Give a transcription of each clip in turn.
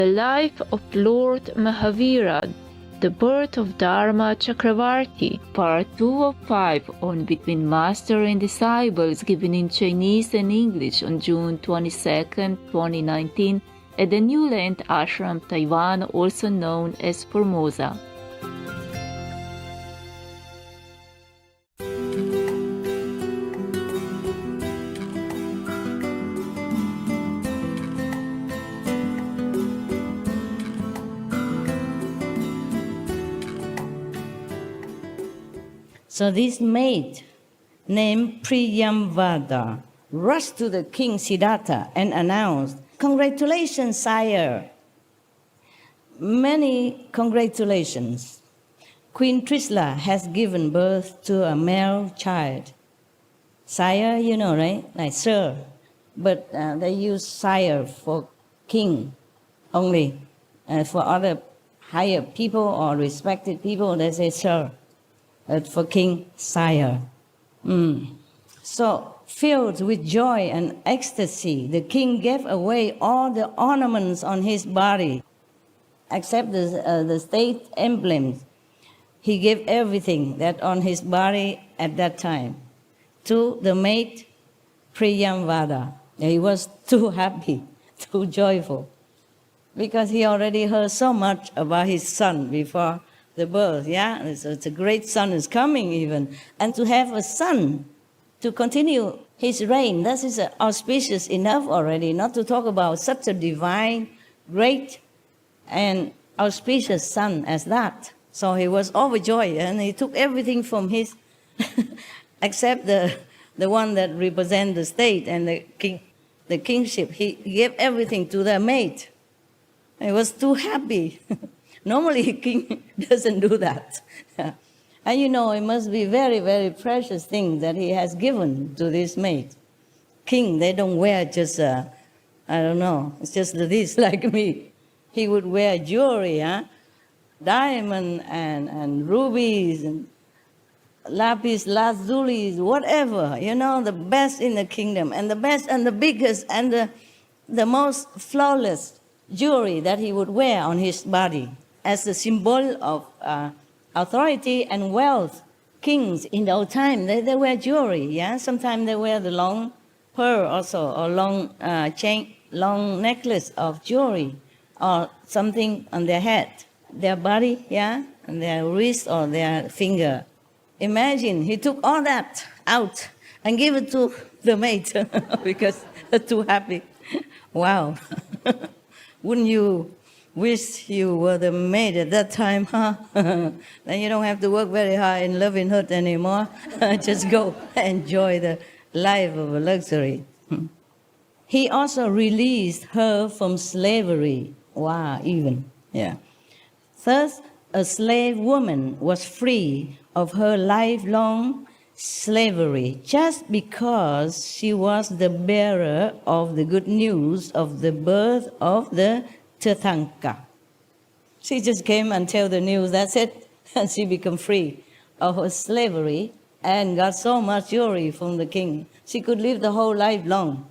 The Life of Lord Mahavira, The Birth of Dharma-Chakravarti, Part 2 of 5 on Between Master and Disciples, given in Chinese and English on June 22, 2019 at the New Land Ashram, Taiwan, also known as Formosa. So this maid named Priyamvada rushed to the king Siddhartha and announced, "Congratulations, sire! Many congratulations. Queen Trisla has given birth to a male child." Sire, you know, right? Like sir. But they use sire for king only. For other higher people or respected people, they say sir. For king, sire. So, filled with joy and ecstasy, the king gave away all the ornaments on his body, except the state emblems. He gave everything that on his body at that time to the maid Priyamvada. He was too happy, too joyful, because he already heard so much about his son before the birth, yeah? It's a great son is coming even. And to have a son to continue his reign, that is auspicious enough already, not to talk about such a divine, great, and auspicious son as that. So he was overjoyed, and he took everything from his, except the one that represents the state and the kingship. He gave everything to the maid. He was too happy. Normally, a king doesn't do that. And you know, it must be very, very precious thing that he has given to this maid. King, they don't wear just, I don't know, it's just this like me. He would wear jewelry, huh? Diamond and rubies and lapis lazulis, whatever, you know, the best in the kingdom, and the best and the biggest and the most flawless jewelry that he would wear on his body as a symbol of authority and wealth. Kings in the old time, they wear jewelry, yeah? Sometimes they wear the long pearl also, or long chain, long necklace of jewelry, or something on their head, their body, yeah? And their wrist or their finger. Imagine, he took all that out and gave it to the maid because they're too happy. Wow. Wouldn't you wish you were the maid at that time, huh? Then you don't have to work very hard in loving her anymore. Just go enjoy the life of a luxury. He also released her from slavery. Wow, even, yeah. Thus, a slave woman was free of her lifelong slavery just because she was the bearer of the good news of the birth of the Tirthanka. She just came and tell the news, that's it, and she became free of her slavery and got so much jewelry from the king. She could live the whole life long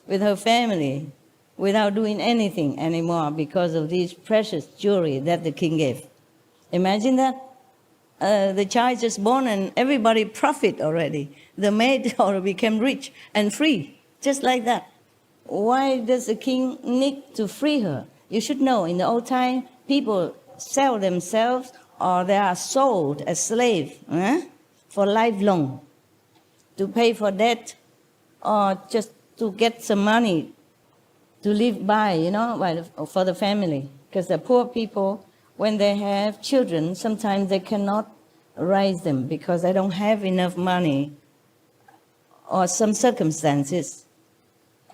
with her family without doing anything anymore because of these precious jewelry that the king gave. Imagine that. The child just born and everybody profit already. The maid already became rich and free, just like that. Why does the king need to free her? You should know, in the old time, people sell themselves or they are sold as slaves for lifelong to pay for debt or just to get some money to live by, you know, for the family. Because the poor people, when they have children, sometimes they cannot raise them because they don't have enough money or some circumstances.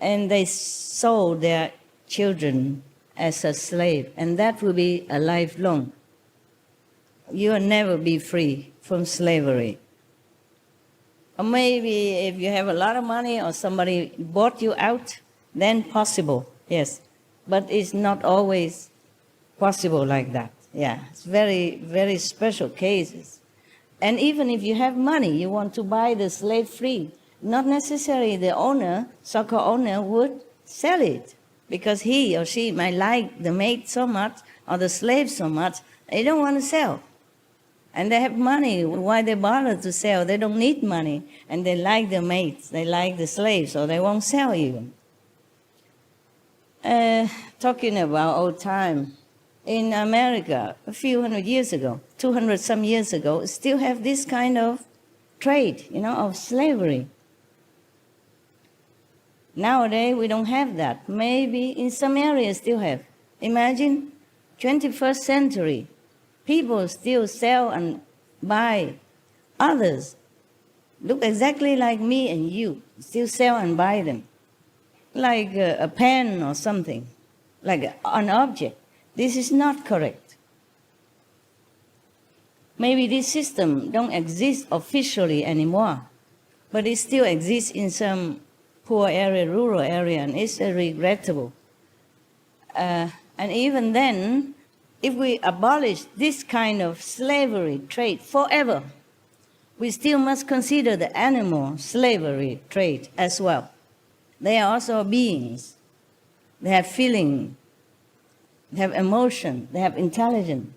And they sold their children as a slave, and that will be a lifelong. You will never be free from slavery. Or maybe if you have a lot of money or somebody bought you out, then possible, yes. But it's not always possible like that. Yeah, it's very, very special cases. And even if you have money, you want to buy the slave free, not necessarily the owner, so-called owner, would sell it. because he or she might like the maid so much or the slave so much, they don't want to sell. And they have money. Why they bother to sell? They don't need money. And they like the maids, they like the slaves, so they won't sell even. Talking about old time, in America, a few hundred years ago, 200 some years ago, still have this kind of trade, of slavery. Nowadays, we don't have that. Maybe in some areas still have. Imagine, 21st century, people still sell and buy others. Look exactly like me and you, still sell and buy them. Like a pen or something, like an object. This is not correct. Maybe this system don't exist officially anymore, but it still exists in some poor area, rural area, and it's regrettable. And even then, if we abolish this kind of slavery trade forever, we still must consider the animal slavery trade as well. They are also beings. They have feeling, they have emotion, they have intelligence,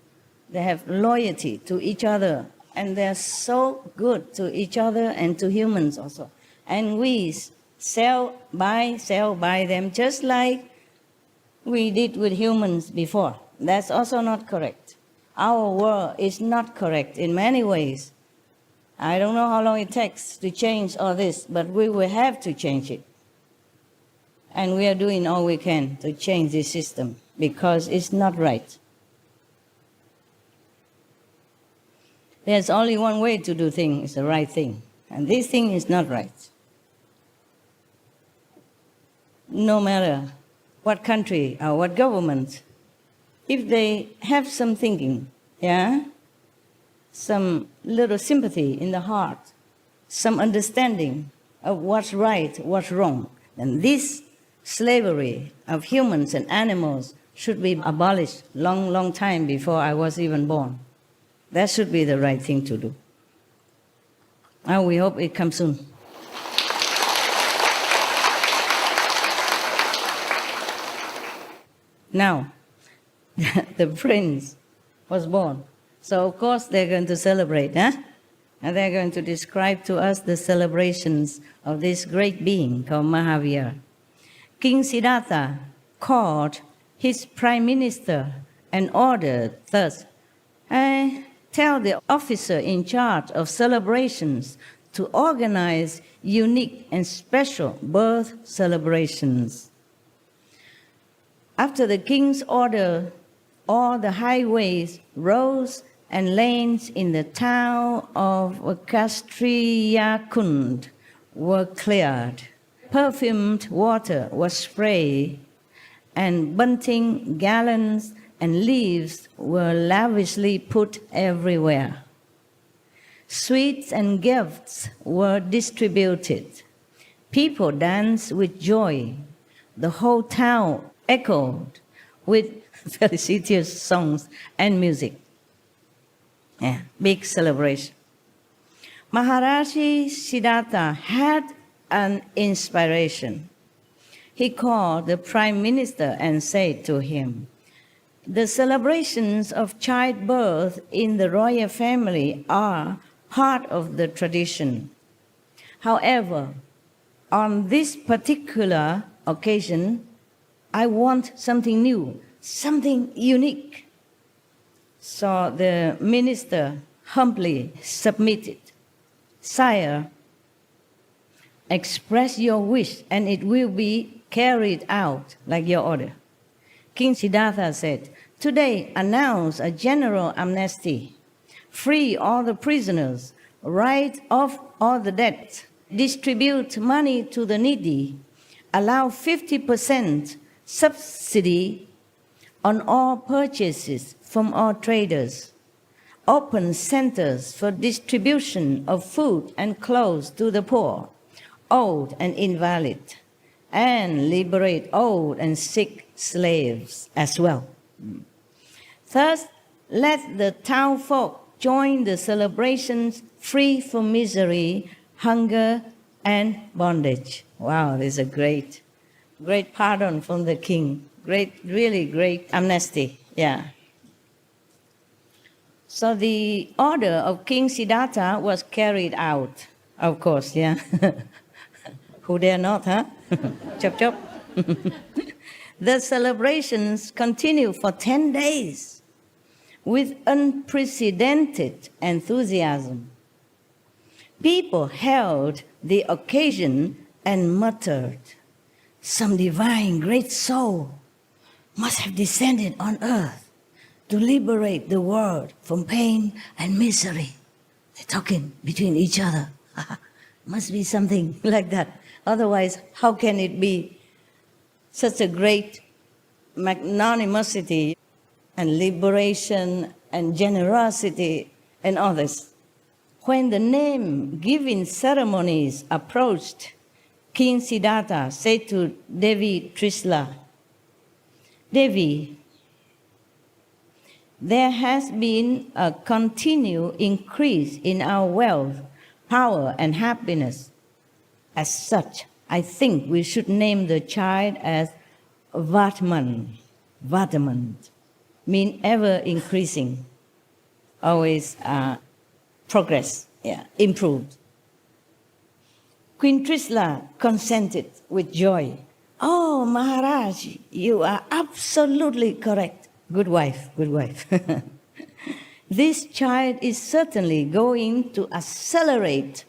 they have loyalty to each other, and they're so good to each other and to humans also. And we sell, buy them just like we did with humans before. That's also not correct. Our world is not correct in many ways. I don't know how long it takes to change all this, but we will have to change it. And we are doing all we can to change this system because it's not right. There's only one way to do things, it's the right thing. And this thing is not right. No matter what country or what government, if they have some thinking, some little sympathy in the heart, some understanding of what's right, what's wrong, then this slavery of humans and animals should be abolished long time before I was even born. That should be the right thing to do. Now we hope it comes soon. Now, the prince was born. So of course they're going to celebrate, And they're going to describe to us the celebrations of this great being called Mahavira. King Siddhartha called his prime minister and ordered thus, tell the officer in charge of celebrations to organize unique and special birth celebrations. After the king's order, all the highways, roads, and lanes in the town of Kastriyakund were cleared. Perfumed water was sprayed, and bunting, garlands, and leaves were lavishly put everywhere. Sweets and gifts were distributed. People danced with joy. The whole town echoed with felicitous songs and music. Big celebration. Maharaji Siddhartha had an inspiration. He called the prime minister and said to him, "The celebrations of childbirth in the royal family are part of the tradition. However, on this particular occasion, I want something new, something unique." So the minister humbly submitted, "Sire, express your wish and it will be carried out like your order." King Siddhartha said, "Today announce a general amnesty. Free all the prisoners, write off all the debts, distribute money to the needy, allow 50% subsidy on all purchases from all traders, open centers for distribution of food and clothes to the poor, old and invalid, and liberate old and sick slaves as well. Thus, let the townfolk join the celebrations free from misery, hunger, and bondage." Wow, this is a great great pardon from the king, really great amnesty, yeah. So the order of King Siddhartha was carried out, of course, yeah. Who dare not, huh? Chop, chop. The celebrations continued for 10 days with unprecedented enthusiasm. People held the occasion and muttered, "Some divine great soul must have descended on earth to liberate the world from pain and misery." They're talking between each other. Must be something like that. Otherwise, how can it be such a great magnanimity and liberation and generosity and all this? When the name-giving ceremonies approached, King Siddhartha said to Devi Trisla, "Devi, there has been a continued increase in our wealth, power, and happiness. As such, I think we should name the child as Vartman. Vartman means ever increasing, always progress, yeah, improved." Queen Trisla consented with joy. "Oh, Maharaj, you are absolutely correct. Good wife, good wife. This child is certainly going to accelerate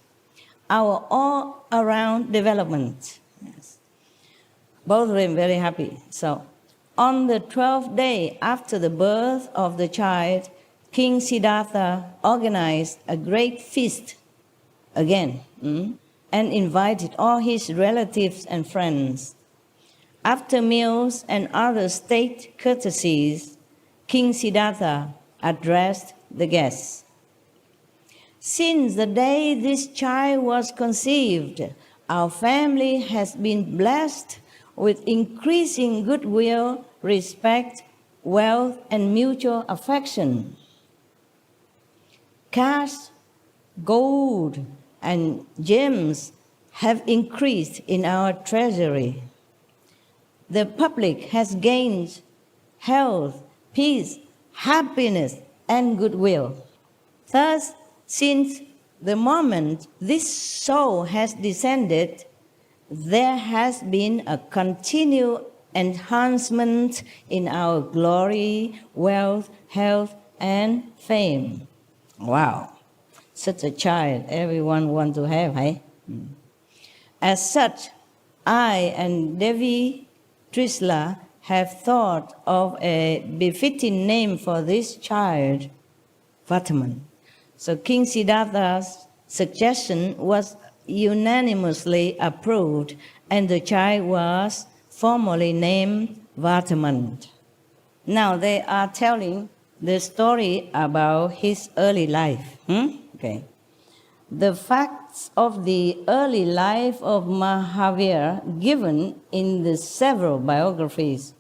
our all-around development." Yes. Both of them very happy. So, on the 12th day after the birth of the child, King Siddhartha organized a great feast again and invited all his relatives and friends. After meals and other state courtesies, King Siddhartha addressed the guests. "Since the day this child was conceived, our family has been blessed with increasing goodwill, respect, wealth, and mutual affection. Cash, gold, and gems have increased in our treasury. The public has gained health, peace, happiness, and goodwill. Thus, since the moment this soul has descended, there has been a continued enhancement in our glory, wealth, health, and fame." Wow, such a child everyone wants to have, eh? As such, I and Devi Trisla have thought of a befitting name for this child, Vartman. So King Siddhartha's suggestion was unanimously approved, and the child was formally named Vartman. Now they are telling the story about his early life. Okay. The facts of the early life of Mahavira given in the several biographies,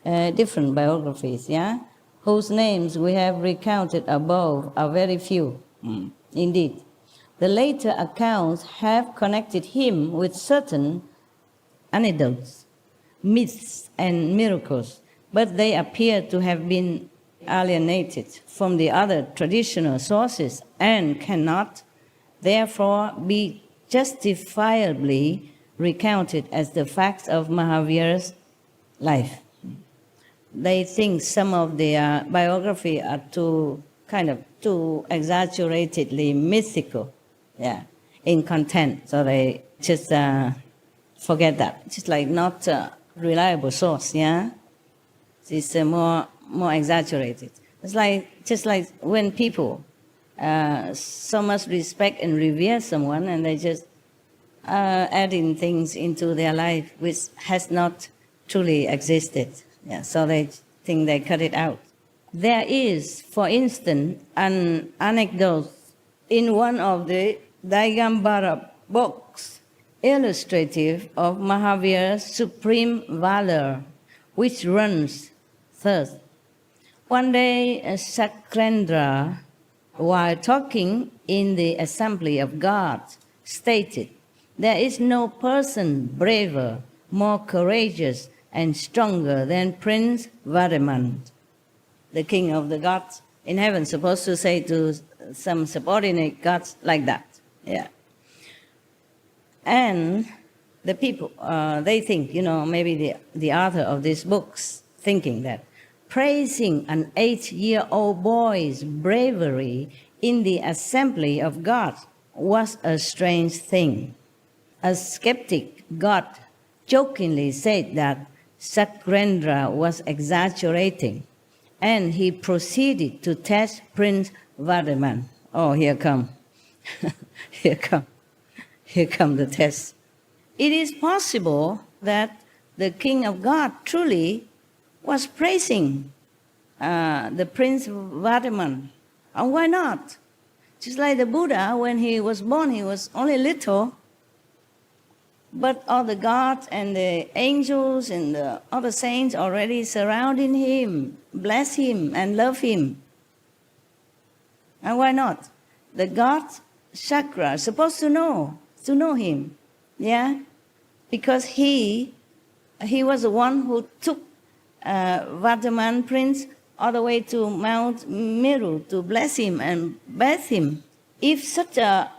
different biographies, yeah, whose names we have recounted above are very few. Indeed. The later accounts have connected him with certain anecdotes, myths, and miracles, but they appear to have been alienated from the other traditional sources and cannot therefore be justifiably recounted as the facts of Mahavira's life. They think some of the biography are too exaggeratedly mythical, yeah, in content. So they just forget that. Just like not a reliable source, yeah. It's more exaggerated. It's like just like when people so much respect and revere someone, and they just adding things into their life which has not truly existed. Yeah, so they think they cut it out. There is, for instance, an anecdote in one of the Digambara books illustrative of Mahavira's supreme valor, which runs thus. One day, Sakrendra, while talking in the assembly of gods, stated, "There is no person braver more courageous and stronger than Prince Vardhaman, the king of the gods in heaven, supposed to say to some subordinate gods like that. Yeah. And the people, they think, maybe the author of these books thinking that praising an 8-year-old boy's bravery in the assembly of God was a strange thing. A skeptic god jokingly said that Sakrendra was exaggerating, and he proceeded to test Prince Vardhaman. Oh, here come. Here come the test. It is possible that the king of God truly was praising the Prince Vardhaman. And why not? Just like the Buddha, when he was born, he was only little, but all the gods and the angels and the other saints already surrounding him, bless him and love him. And why not? The god Chakra is supposed to know him, yeah? Because he was the one who took Vardhaman prince all the way to Mount Meru to bless him and bathe him. If such a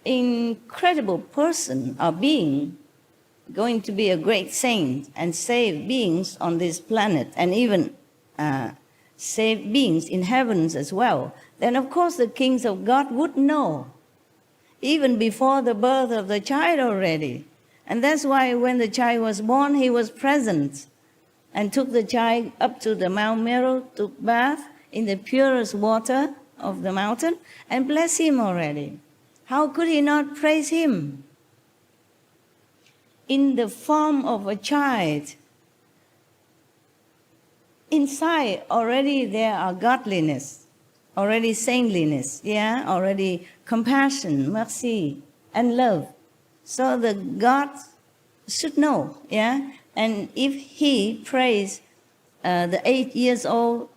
incredible person or being going to be a great saint and save beings on this planet and even save beings in heavens as well, then of course the kings of God would know, even before the birth of the child already. And that's why when the child was born, he was present and took the child up to the Mount Meru to bath in the purest water of the mountain and bless him already. How could he not praise him? In the form of a child, inside already there are godliness, already saintliness, yeah, already compassion, mercy, and love. So the God should know, yeah. And if he praised the 8-year-old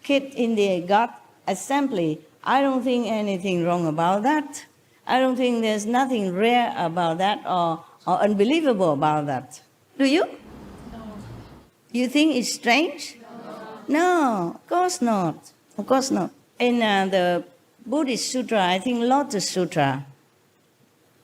kid in the God assembly, I don't think anything wrong about that. I don't think there's nothing rare about that or unbelievable about that. Do you? No. You think it's strange? No, of course not. Of course not. In the Buddhist Sutra, I think Lotus Sutra,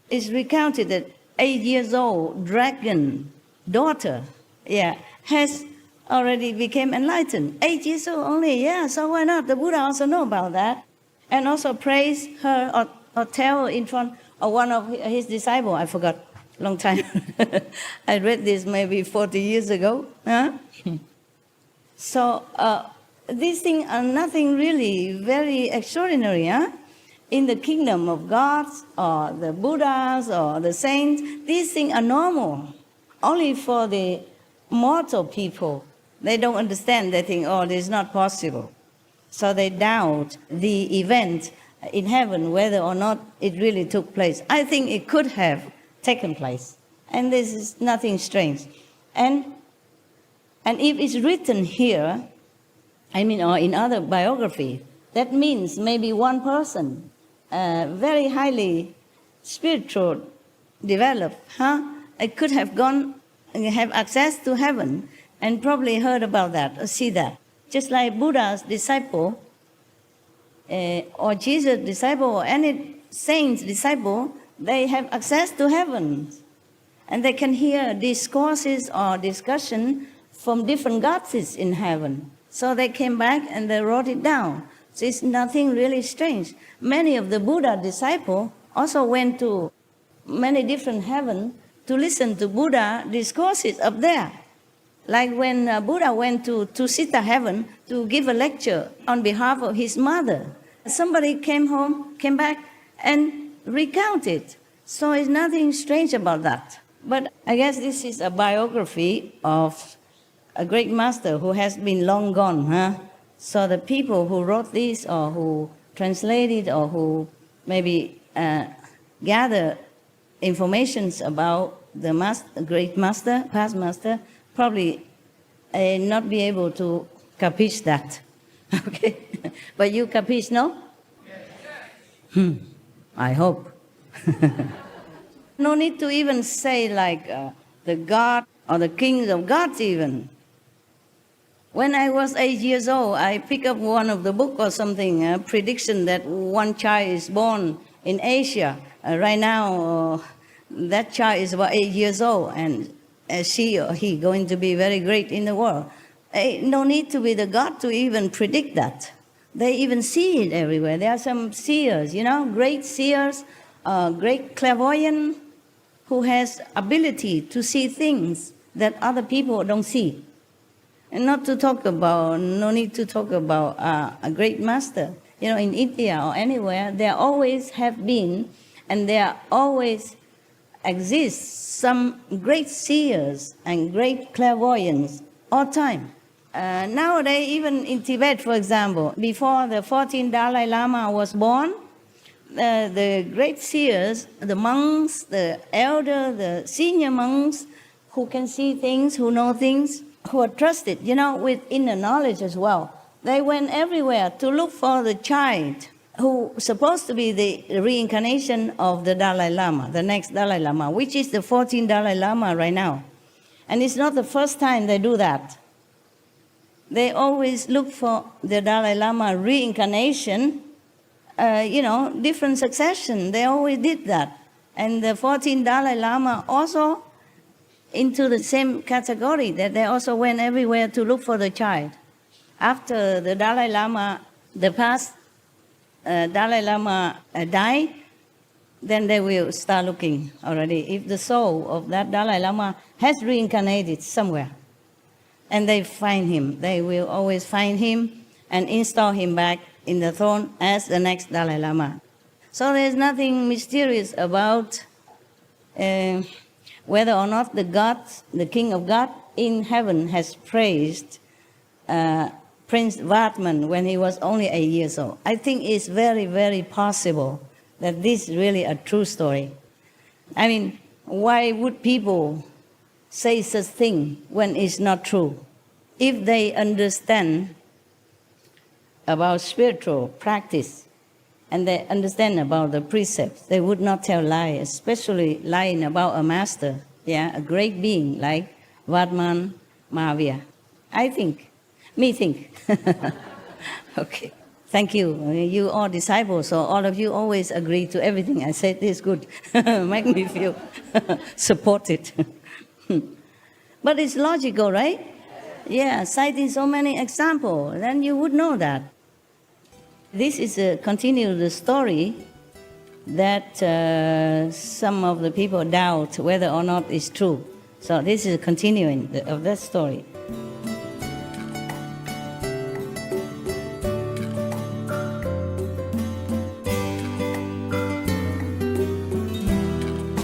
it's recounted that 8-year-old dragon daughter, yeah, has already become enlightened. 8 years old only, yeah, so why not? The Buddha also know about that. And also praise her or tell in front of one of his disciples, I forgot, long time. I read this maybe 40 years ago. Huh? So these things are nothing really very extraordinary, huh? In the kingdom of gods or the Buddhas or the saints, these things are normal. Only for the mortal people, they don't understand. They think, oh, this is not possible. So they doubt the event in heaven, whether or not it really took place. I think it could have taken place. And this is nothing strange. And if it's written here, or in other biography, that means maybe one person, very highly spiritual, developed, it could have gone and have access to heaven and probably heard about that or see that. Just like Buddha's disciple or Jesus' disciple or any saint's disciple, they have access to heaven. And they can hear discourses or discussion from different gods in heaven. So they came back and they wrote it down. So it's nothing really strange. Many of the Buddha disciples also went to many different heavens to listen to Buddha discourses up there. Like when Buddha went to Tusita heaven to give a lecture on behalf of his mother. Somebody came back and recounted. So it's nothing strange about that. But I guess this is a biography of a great master who has been long gone, huh? So the people who wrote this or who translated or who maybe gather informations about the great master, past master, probably not be able to capiche that. Okay? But you capiche, no? I hope. No need to even say like the God or the kings of gods even. When I was 8 years old, I picked up one of the book or something, a prediction that one child is born in Asia. Right now, that child is about 8 years old, and she or he going to be very great in the world. No need to be the God to even predict that. They even see it everywhere. There are some seers, great seers, great clairvoyant who has ability to see things that other people don't see. And no need to talk about a great master. In India or anywhere, there always have been, and there always exist some great seers and great clairvoyants all time. Nowadays, even in Tibet, for example, before the 14th Dalai Lama was born, the great seers, the monks, the elder, the senior monks, who can see things, who know things, who are trusted, with inner knowledge as well. They went everywhere to look for the child who supposed to be the reincarnation of the Dalai Lama, the next Dalai Lama, which is the 14th Dalai Lama right now. And it's not the first time they do that. They always look for the Dalai Lama reincarnation, different succession. They always did that. And the 14th Dalai Lama also into the same category, that they also went everywhere to look for the child. After the Dalai Lama, the past Dalai Lama died, then they will start looking already if the soul of that Dalai Lama has reincarnated somewhere. And they find him. They will always find him and install him back in the throne as the next Dalai Lama. So there's nothing mysterious about whether or not the God, the King of God in heaven has praised Prince Vartman when he was only 8 years old. I think it's very, very possible that this is really a true story. I mean, why would people say such thing when it's not true? If they understand about spiritual practice and they understand about the precepts, they would not tell lies, especially lying about a master, a great being like Vartman Mahavira. I think. Okay. Thank you. You are disciples, so all of you always agree to everything I said. This is good. Make me feel supported. But it's logical, right? Yeah, citing so many examples, then you would know that. This is a continued story that some of the people doubt whether or not it's true. So this is continuing of that story.